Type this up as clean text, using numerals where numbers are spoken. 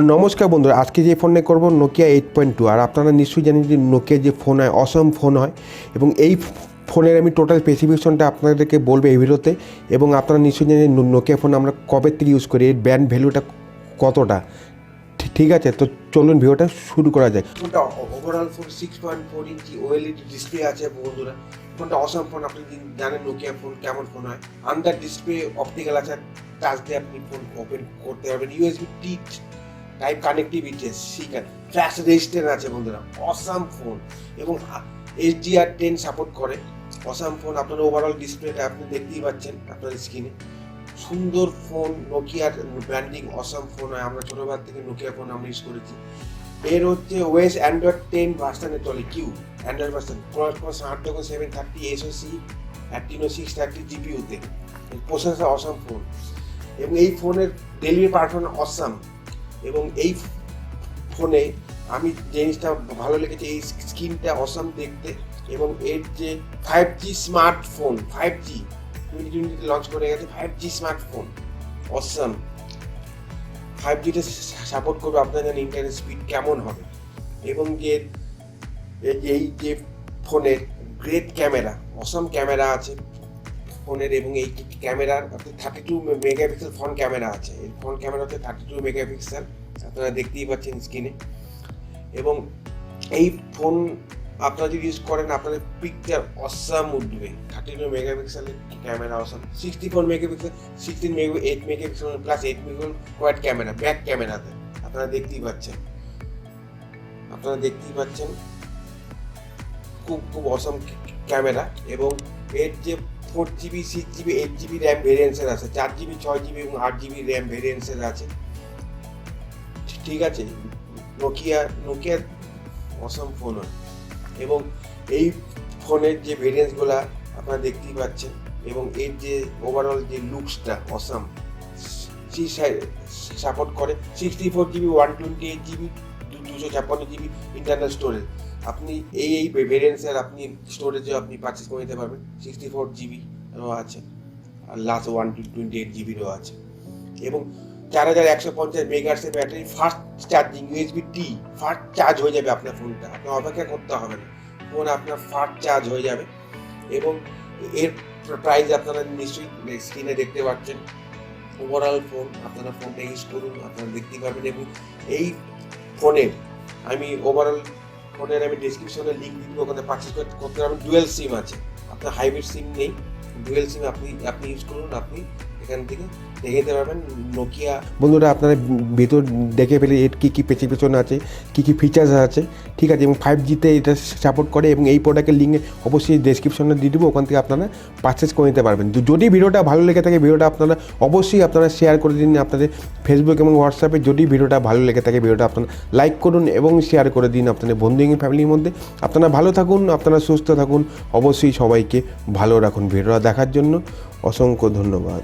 নমস্কার বন্ধুরা, আজকে যে ফোন নিয়ে করবো নোকিয়া 8.2। আর আপনারা নিশ্চয়ই জানেন যে নোকিয়া যে ফোন হয় অসম ফোন হয়, এবং এই ফোনের আমি টোটাল স্পেসিফিকেশনটা আপনাদেরকে বলবো এই ভিডিওতে। এবং আপনারা নিশ্চয়ই জানেন নোকিয়া ফোন আমরা কবে থেকে ইউজ করি, এর ব্র্যান্ড ভ্যালুটা কতটা। ঠিক আছে, তো চলুন ভিডিওটা শুরু করা যায়। ফোনটা ওভারঅল ফোন 6.4 ইঞ্চি ওএলইডি ডিসপ্লে আছে বন্ধুরা। ফোনটা অসম ফোন, আপনি জানেন নোকিয়া ফোন কেমন ফোন হয়। আন্ডার ডিসপ্লে অপটিক্যাল আছে, টাচ দিয়ে আপনি ফোন ওপেন করতে পারবেন। ইউএসবি টি টাইপ কানেক্টিভিটি শিখান, ফ্ল্যাশ রেজিস্ট্যান্ট আছে বন্ধুরা। অসাম ফোন এবং HDR10 সাপোর্ট করে। অসাম ফোন, আপনার ওভারঅল ডিসপ্লেটা আপনি দেখতেই পাচ্ছেন আপনার স্ক্রিনে। সুন্দর ফোন, নোকিয়ার ব্র্যান্ডিং অসাম ফোন হয়। আমরা ছোটোবেলা থেকে নোকিয়া ফোন আমরা ইউজ করেছি। এর হচ্ছে ওএস অ্যান্ড্রয়েড 10 ভার্সানে চলে, Q Android version. Snapdragon 730 SoC, Adreno 630 GPU-তে। প্রসেসর অসাম ফোন, এবং এই ফোনের ডেলিভারি পারফরম্যান্স অসাম। এবং এই ফোনে আমি জিনিসটা ভালো লেগেছে, এই স্ক্রিনটা অসাম দেখতে। এবং এর যে 5G স্মার্টফোন, 5G 2020 লঞ্চ করে গেছে 5G স্মার্টফোন অসাম। 5Gতে সাপোর্ট করবে, আপনার জানেন ইন্টারনেট স্পিড কেমন হবে। এবং যে এই যে ফোনের গ্রেট ক্যামেরা, অসাম ক্যামেরা আছে ফোনের। এবং এই ক্যামেরার 32 মেগাপিক্সেল ফ্রন্ট ক্যামেরা আছে। এই ফ্রন্ট ক্যামেরা হচ্ছে 32 মেগাপিক্সেল, আপনারা দেখতেই পাচ্ছেন স্ক্রিনে। এবং এই ফোন আপনারা যদি ইউজ করেন আপনাদের পিকচার অসাম উঠবে। 32 মেগাপিক্সেলের camera awesome. 64 megapixel, 8 megapixel plus 8 megapixel quad camera back ক্যামেরাতে, আপনারা দেখতেই পাচ্ছেন। খুব অসাম ক্যামেরা। এবং এর যে 4GB, 6GB, 8GB র্যাম ভেরিয়েন্সের আছে, 4GB, 6GB এবং 8GB র্যাম ভেরিয়েন্সের আছে। ঠিক আছে, নোকিয়া অসাম ফোন হয়। এবং এই ফোনের যে ভেরিয়েন্সগুলো আপনারা দেখতেই পাচ্ছেন। এবং এর যে ওভারঅল যে লুকসটা অসাম, সাপোর্ট করে 64GB, 128GB, 256GB internal storage. আপনি এই ভেরিয়েন্সের আপনি স্টোরেজও আপনি পারচেস করে নিতে পারবেন। 64GB আছে, আর লাস্ট 128GBরও আছে। এবং 4150 মেগাহার্টজের battery, fast charging, USB-T fast charge হয়ে যাবে আপনার ফোনটা, আপনার অপেক্ষা করতে হবে না, ফোন আপনার ফাস্ট চার্জ হয়ে যাবে। এবং এর প্রাইস আপনারা নিশ্চয়ই স্ক্রিনে দেখতে পাচ্ছেন। ওভারঅল ফোন, আপনারা ফোনটা ইউজ করুন, আপনারা দেখতেই পারবেন। এবং এই ফোনের আমি ডেসক্রিপশনে লিঙ্ক দিব, ওখানে পারচেস করতে পারবেন। ডুয়েল সিম আছে, আপনার হাইব্রিড সিম নেই, ডুয়েল সিম আপনি ইউজ করুন। আপনি এখান থেকে দেখে নিতে পারবেন নোকিয়া। বন্ধুরা, আপনারা ভেতর দেখে ফেলে এর কী স্পেসিফিকেশন আছে, কী ফিচার্স আছে। ঠিক আছে, এবং 5Gতে এটা সাপোর্ট করে। এবং এই প্রোডাক্টের লিঙ্ক অবশ্যই ডেসক্রিপশনে দিয়ে দেবো, ওখান থেকে আপনারা পারচেস করে নিতে পারবেন। যদি ভিডিওটা ভালো লেগে থাকে, ভিডিওটা অবশ্যই আপনারা শেয়ার করে দিন আপনাদের ফেসবুক এবং হোয়াটসঅ্যাপে। যদি ভিডিওটা ভালো লেগে থাকে, ভিডিওটা আপনারা লাইক করুন এবং শেয়ার করে দিন আপনাদের বন্ধু এবং ফ্যামিলির মধ্যে। আপনারা ভালো থাকুন, আপনারা সুস্থ থাকুন, অবশ্যই সবাইকে ভালো রাখুন। ভিডিওটা দেখার জন্য অসংখ্য ধন্যবাদ।